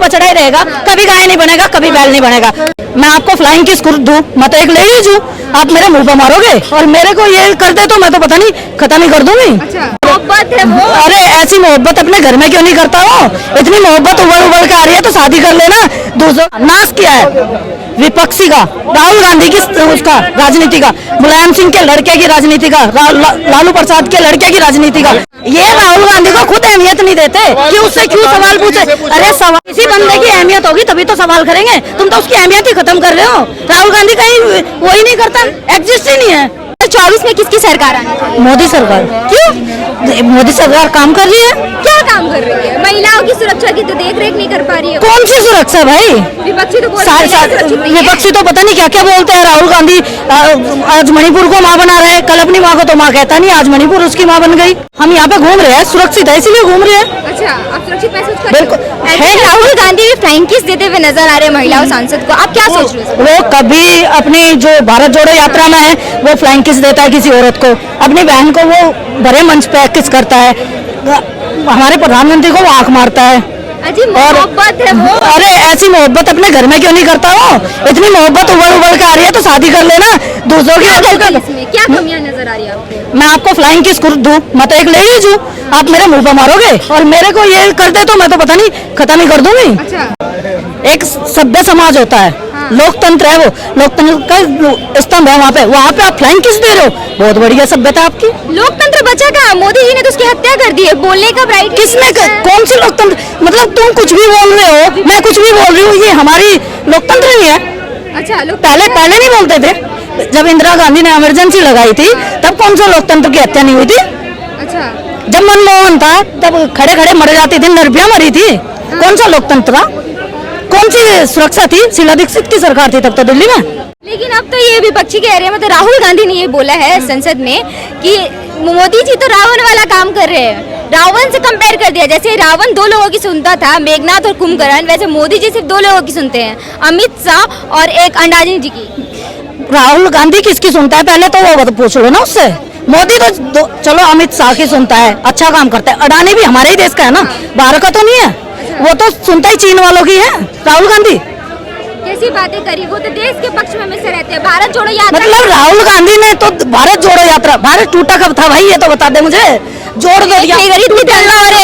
बछड़ा ही रहेगा, कभी गाय नहीं बनेगा, कभी बैल नहीं बनेगा। मैं आपको फ्लाइंग किस दूं, मैं तो एक लेडीज हूँ, आप मेरे मुंह पे मारोगे और मेरे को ये करते तो मैं तो पता नहीं खत्म ही कर दूंगी। मोहब्बत है वो। अरे ऐसी मोहब्बत अपने घर में क्यों नहीं करता हो? इतनी मोहब्बत उबल उबल के आ रही है तो शादी कर लेना। दूसरा नाश किया है विपक्षी का, राहुल गांधी की उसका राजनीति का, मुलायम सिंह के लड़के की राजनीति का, लालू प्रसाद के लड़के की राजनीति का। ये राहुल गांधी को खुद अहमियत नहीं देते कि उससे क्यों सवाल पूछे। अरे सवाल किसी बंदे की अहमियत होगी तभी तो सवाल करेंगे, तुम तो उसकी अहमियत ही खत्म कर रहे हो। राहुल गांधी कहीं वो ही नहीं करता, एग्जिस्ट ही नहीं है। 24 में किसकी सरकार आनी चाहिए? मोदी सरकार। क्यों? मोदी सरकार काम कर रही है। क्या काम कर रही है? महिलाओं की सुरक्षा की तो देख रेख नहीं कर पा रही है। कौन सी सुरक्षा भाई? विपक्षी तो बोल रहे हैं विपक्षी तो पता नहीं क्या क्या बोलते हैं। राहुल गांधी आज मणिपुर को माँ बना रहे हैं, कल अपनी माँ को तो माँ कहता नहीं, आज मणिपुर उसकी माँ बन गई। हम यहाँ पे घूम रहे हैं, सुरक्षित है इसीलिए घूम रहे हैं। अच्छा, आप सुरक्षित महसूस कर रहे हो? राहुल गांधी भी फ्लाइंग किस देते हुए नजर आ रहे हैं महिलाओं सांसद को, आप क्या सोच रहे हो? वो कभी अपनी जो भारत जोड़ो यात्रा में है वो फ्लाइंग किस देता है किसी औरत को, अपनी बहन को वो बड़े मंच पे किस करता है, हमारे प्रधानमंत्री को वो आंख मारता है। अजी मोहब्बत है वो। अरे ऐसी मोहब्बत अपने घर में क्यों नहीं करता हो? इतनी मोहब्बत उबल उबल के आ रही है तो शादी कर लेना। दूसरों की इसमें क्या कमियां नजर आ रही है आपको? मैं आपको फ्लाइंग किस दूं, मैं तो एक लेडीज हूँ, आप मेरे मुंह पे मारोगे और मेरे को ये करते तो मैं तो पता नहीं खत्म ही कर दूंगी। अच्छा। एक सभ्य समाज होता है, लोकतंत्र है, वो लोकतंत्र का स्तंभ है। वहाँ पे आप फ्लाइंग किस दे रहे हो? बहुत बढ़िया सभ्यता आपकी। लोकतंत्र बचा कहाँ? मोदी जी ने तो उसकी हत्या कर दी है, बोलने का राइट किसने कौन सी लोकतंत्र? मतलब तुम कुछ भी बोल रहे हो, मैं कुछ भी बोल रही हूँ, ये हमारी लोकतंत्र नहीं है। अच्छा, पहले नहीं बोलते थे। जब इंदिरा गांधी ने इमरजेंसी लगाई थी तब कौन सा लोकतंत्र की हत्या नहीं हुई थी? अच्छा। जब मनमोहन था तब खड़े खड़े मर जाती थी, निर्भया मरी थी। कौन सा लोकतंत्र? कौन सी सुरक्षा थी? शीला दीक्षित की सरकार थी तब तो दिल्ली में। लेकिन अब तो ये विपक्षी कह रहे हैं, मतलब राहुल गांधी ने ये बोला है संसद में कि मोदी जी तो रावण वाला काम कर रहे हैं, रावण से कंपेयर कर दिया। जैसे रावण 2 लोगों की सुनता था, मेघनाथ और कुंभकर्ण, वैसे मोदी जी सिर्फ 2 लोगों की सुनते हैं, अमित शाह और एक अंडाजी जी की। राहुल गांधी किसकी सुनता है पहले तो वो पूछ लो ना उससे। मोदी तो चलो अमित शाह की सुनता है, अच्छा काम करता है। अडानी भी हमारे ही देश का है ना, बाहर का तो नहीं है। वो तो सुनता ही चीन वालों की है। राहुल गांधी कैसी बातें करी, वो तो देश के पक्ष में हमेशा रहते हैं। भारत जोड़ो यात्रा, मतलब राहुल गांधी ने तो भारत जोड़ो यात्रा, भारत टूटा कब था भाई ये तो बता दे मुझे। जोड़ दो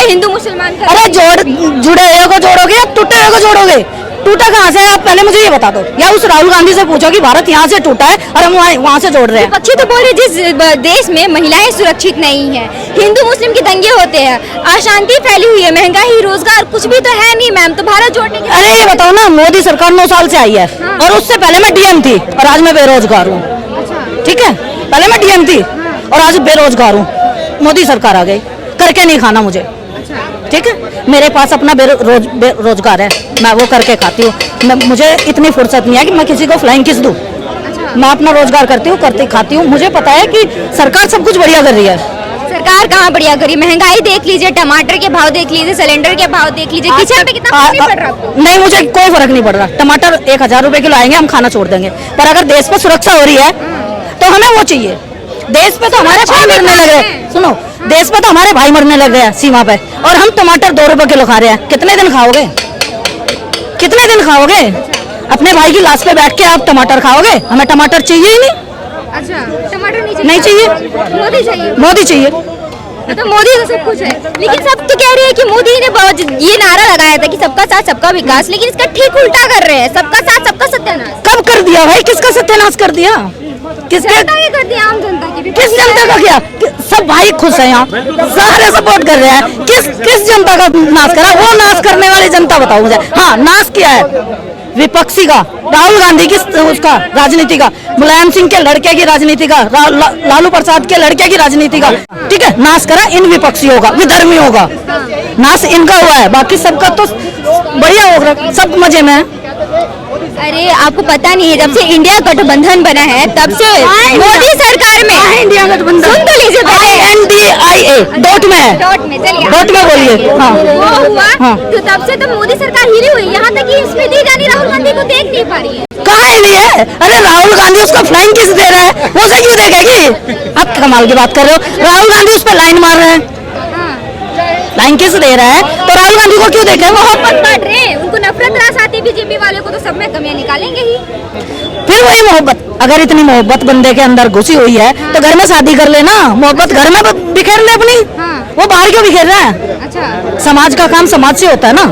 हिंदू मुसलमान। अरे जुड़े हुए को जोड़ोगे या टूटे हुए को जोड़ोगे? टूटा कहाँ से? आप पहले मुझे ये बता दो, या उस राहुल गांधी से पूछो कि भारत यहाँ से टूटा है और हम वहाँ से जोड़ रहे हैं। पक्षी तो बोल रहे जिस देश में महिलाएं सुरक्षित नहीं है, हिंदू मुस्लिम के दंगे होते हैं, अशांति फैली हुई है, महंगाई, रोजगार कुछ भी तो है नहीं मैम, तो भारत जोड़ने के। अरे ये बताओ ना, मोदी सरकार 9 साल से आई है और उससे पहले मैं डीएम थी और आज मैं बेरोजगार हूँ। ठीक है, पहले मैं डीएम थी और आज बेरोजगार हूँ। मोदी सरकार आ गई, करके नहीं खाना मुझे। ठीक है, मेरे पास अपना रोजगार है, मैं वो करके खाती हूँ। मुझे इतनी फुर्सत नहीं है कि मैं किसी को फ्लाइंग किस दूँ। मैं अपना रोजगार करती हूँ, करती खाती हूँ। मुझे पता है कि सरकार सब कुछ बढ़िया कर रही है। सरकार कहाँ बढ़िया करी? महंगाई देख लीजिए, टमाटर के भाव देख लीजिए, सिलेंडर के भाव देख लीजिए, किचन पे कितना फर्क नहीं पड़ रहा आपको? नहीं, मुझे कोई फर्क नहीं पड़ रहा। टमाटर 1000 रुपए किलो आएंगे, हम खाना छोड़ देंगे। पर अगर देश पर सुरक्षा हो रही है तो हमें वो चाहिए। देश पे तो हमारे भाई मरने लग रहे, सुनो, देश पे तो हमारे भाई मरने लग गए हैं सीमा पे, और हम टमाटर 2 रुपए किलो खा रहे हैं। कितने दिन खाओगे? कितने दिन खाओगे? अपने भाई की लाश पे बैठ के आप टमाटर खाओगे? हमें टमाटर चाहिए ही नहीं। अच्छा, टमाटर नहीं चाहिए, मोदी चाहिए। मोदी चाहिए। तो मोदी तो सब कुछ है, लेकिन सब तो कह रहे हैं कि मोदी ने ये नारा लगाया था कि सबका साथ सबका विकास, लेकिन इसका ठीक उल्टा कर रहे हैं, सबका साथ सबका सत्यानाश। कब कर दिया भाई? किसका सत्यानाश कर दिया? किसके कर दिया? आम जनता की। किस जनता का किया? सब भाई खुश हैं यहाँ, सारे सपोर्ट कर रहे हैं। किस जनता का नाश करा? वो नाश करने वाली जनता बताओ मुझे। हाँ, नाश किया है विपक्षी का, राहुल गांधी की उसका राजनीति का, मुलायम सिंह के लड़के की राजनीति का, लालू प्रसाद के लड़के की राजनीति का। ठीक है, नाश करा इन विपक्षियों का, विधर्मियों का नाश इनका हुआ है। बाकी सबका तो बढ़िया होगा, सब मजे में है। अरे आपको पता नहीं है, जब से इंडिया गठबंधन बना है तब से मोदी सरकार में इंडिया गठबंधन सुन तो लीजिए, INDIA डॉट में है, डॉट में चलिए, डॉट में बोलिए। हाँ, वो हुआ। हाँ। तो तब से तो मोदी सरकार हिली हुई, यहाँ तक कि इसमें दी जानी राहुल गांधी को देख नहीं पा रही है। कहाँ हिली है? अरे राहुल गांधी उसको फ्लाइंग किस दे रहा है, वो उसे क्यों देखेगी? आप कमाल की बात कर रहे हो। राहुल गांधी उस पर लाइन मार रहे हैं, फ्लाइंग किस दे रहा है, तो राहुल गांधी को क्यों देखे? मोहब्बत बांट रहे हैं, उनको नफरत रास आती बीजेपी वाले को, तो सब में कमियां निकालेंगे ही। फिर वही मोहब्बत, अगर इतनी मोहब्बत बंदे के अंदर घुसी हुई है तो घर में शादी कर लेना, मोहब्बत घर में बिखेर ले अपनी। हाँ। वो बाहर क्यों बिखेर रहा है? अच्छा, समाज का काम समाज से होता है ना,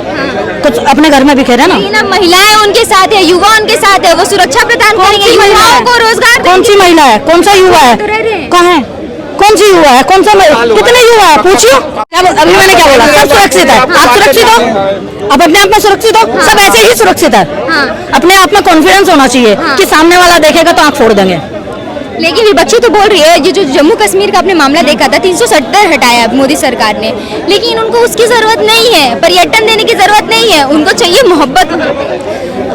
कुछ अपने घर में बिखेरे ना। लेकिन अब महिलाएं उनके साथ है, युवा उनके साथ है, वो सुरक्षा प्रदान करेंगे, युवाओं को रोजगार कौन सी महिला है? कौन सा युवा है? तो रह रहे हैं। कहाँ है? कौन सी युवा है? कौन सा कितने युवा है? पूछियो। अभी मैंने क्या बोला? सब सुरक्षित है। आप सुरक्षित हो? आप अपने आप में सुरक्षित हो? सब ऐसे ही सुरक्षित है। हाँ। अपने आप में कॉन्फिडेंस होना चाहिए कि सामने वाला देखेगा तो आंख फोड़ देंगे। लेकिन विपक्षी तो बोल रही है, ये जो जम्मू कश्मीर का आपने मामला देखा था, 370 हटाया मोदी सरकार ने, लेकिन उनको उसकी जरूरत नहीं है, पर्यटन देने की जरूरत नहीं है, उनको चाहिए मोहब्बत।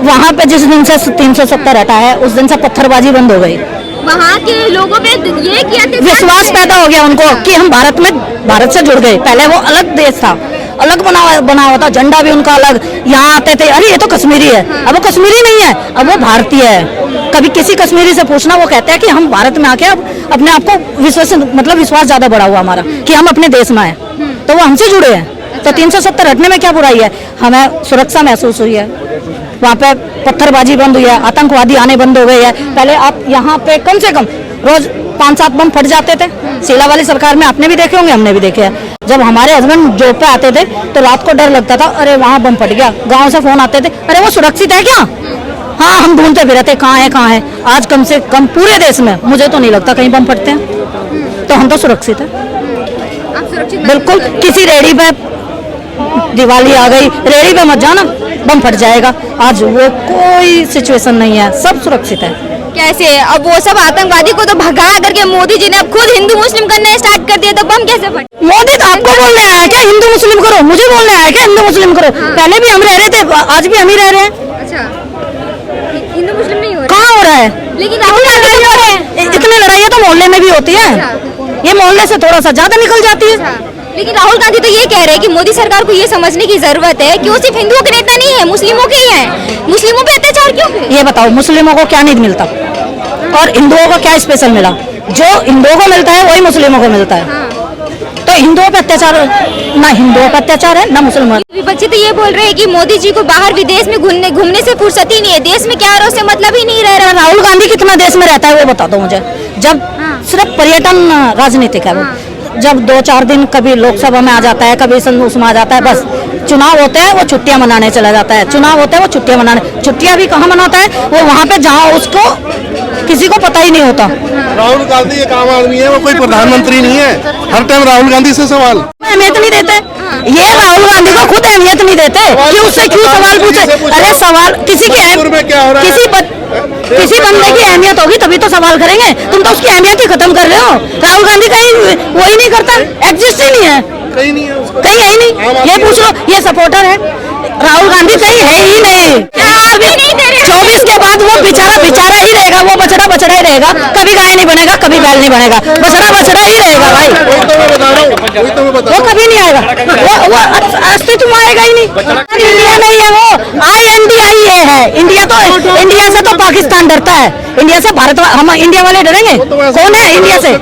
वहाँ पे जिस दिन से 370 हटा है उस दिन से पत्थरबाजी बंद हो गई। वहाँ के लोगों पे ये किया विश्वास पैदा हो गया उनको कि हम भारत से जुड़ गए। पहले वो अलग देश था, अलग बना हुआ था, झंडा भी उनका अलग। यहाँ आते थे, अरे ये तो कश्मीरी है, अब वो कश्मीरी नहीं है, अब वो भारतीय है। कभी किसी कश्मीरी से पूछना, वो कहते हैं कि हम भारत में आके अब अपने आप को विश्वास ज्यादा बढ़ा हुआ हमारा कि हम अपने देश में हैं, तो वो हमसे जुड़े हैं। तो 370 हटने में क्या बुराई है? हमें सुरक्षा महसूस हुई है, वहाँ पे पत्थरबाजी बंद हुई है, आतंकवादी आने बंद हो गए हैं। पहले आप यहाँ पे कम से कम रोज 5-7 बम फट जाते थे, शीला वाली सरकार में आपने भी देखे होंगे, हमने भी देखे हैं। जब हमारे हस्बैंड जॉब पे आते थे तो रात को डर लगता था, अरे वहाँ बम फट गया। गांव से फोन आते थे, अरे वो सुरक्षित है क्या? हाँ, हम ढूंढते फिर थे कहाँ है कहाँ है। आज कम से कम पूरे देश में मुझे तो नहीं लगता कहीं बम फटते हैं, तो हम तो सुरक्षित है बिल्कुल। किसी रेडी पे दिवाली आ गई, रेडी पे मत जाना, बम फट जाएगा। आज वो कोई सिचुएशन नहीं है, सब सुरक्षित है। कैसे? अब वो सब आतंकवादी को तो भगा करके मोदी जी ने अब खुद हिंदू मुस्लिम करना स्टार्ट कर दिया, तो बम कैसे फट? मोदी तो आपको बोलने आया क्या हिंदू मुस्लिम करो? मुझे बोलने आया क्या हिंदू मुस्लिम करो? पहले भी हम रह रहे थे, आज भी हम ही रह रहे हैं। अच्छा, हिंदू मुस्लिम नहीं हो रहा? कहाँ हो रहा है? लेकिन राहुल गांधी हो रहे हैं। इतनी लड़ाइयाँ तो मोहल्ले में भी होती है, ये मोहल्ले से थोड़ा सा ज्यादा निकल जाती है। लेकिन राहुल गांधी तो ये कह रहे हैं कि मोदी सरकार को ये समझने की जरूरत है कि वो सिर्फ हिंदुओं के नेता नहीं है, मुस्लिमों के ही हैं। मुस्लिमों पे अत्याचार क्यों है? ये बताओ, मुस्लिमों को क्या नहीं मिलता और हिंदुओं को क्या स्पेशल मिला? जो हिंदुओं को मिलता है वही मुस्लिमों को मिलता है। तो हिंदुओं पे अत्याचार, ना हिंदुओं पे अत्याचार है ना मुसलमान। विपक्षी तो ये बोल रहे हैं कि मोदी जी को बाहर विदेश में घूमने से फुर्सत ही नहीं है, देश में क्या उससे मतलब ही नहीं रह रहा। राहुल गांधी कितना देश में रहता है वो बता दो मुझे। जब सिर्फ पर्यटन राजनीतिक है वो, जब 2-4 दिन कभी लोकसभा में आ जाता है, कभी उसमें आ जाता है, बस चुनाव होते हैं वो छुट्टियां मनाने चला जाता है, चुनाव होते हैं वो छुट्टियां मनाने। छुट्टियां भी कहाँ मनाता है? वो वहाँ पे जहाँ उसको किसी को पता ही नहीं होता। राहुल गांधी एक आम आदमी है, वो कोई प्रधानमंत्री नहीं है। हर टाइम राहुल गांधी से सवाल अहमियत नहीं देते, ये राहुल गांधी को खुद अहमियत नहीं देते कि उससे क्यों सवाल पूछे। अरे सवाल किसी बंदे की अहमियत होगी तभी तो सवाल करेंगे। तुम तो उसकी अहमियत ही खत्म कर रहे हो। राहुल गांधी कहीं वो ही नहीं करता, एग्जिस्ट ही नहीं है, कहीं नहीं है उसका, कहीं है ही नहीं। ये पूछ लो, ये सपोर्टर है राहुल गांधी, कहीं है ही नहीं। 24 के बाद वो बेचारा ही रहेगा, वो बछड़ा ही रहेगा, कभी गाय नहीं बनेगा, कभी बैल नहीं बनेगा, बछड़ा ही रहेगा भाई। वो कभी नहीं आएगा, वो अस्तित्व में आएगा ही नहीं। इंडिया नहीं है वो, INDIA है। इंडिया से तो पाकिस्तान डरता है, इंडिया से भारत, हम इंडिया वाले डरेंगे? कौन है इंडिया से?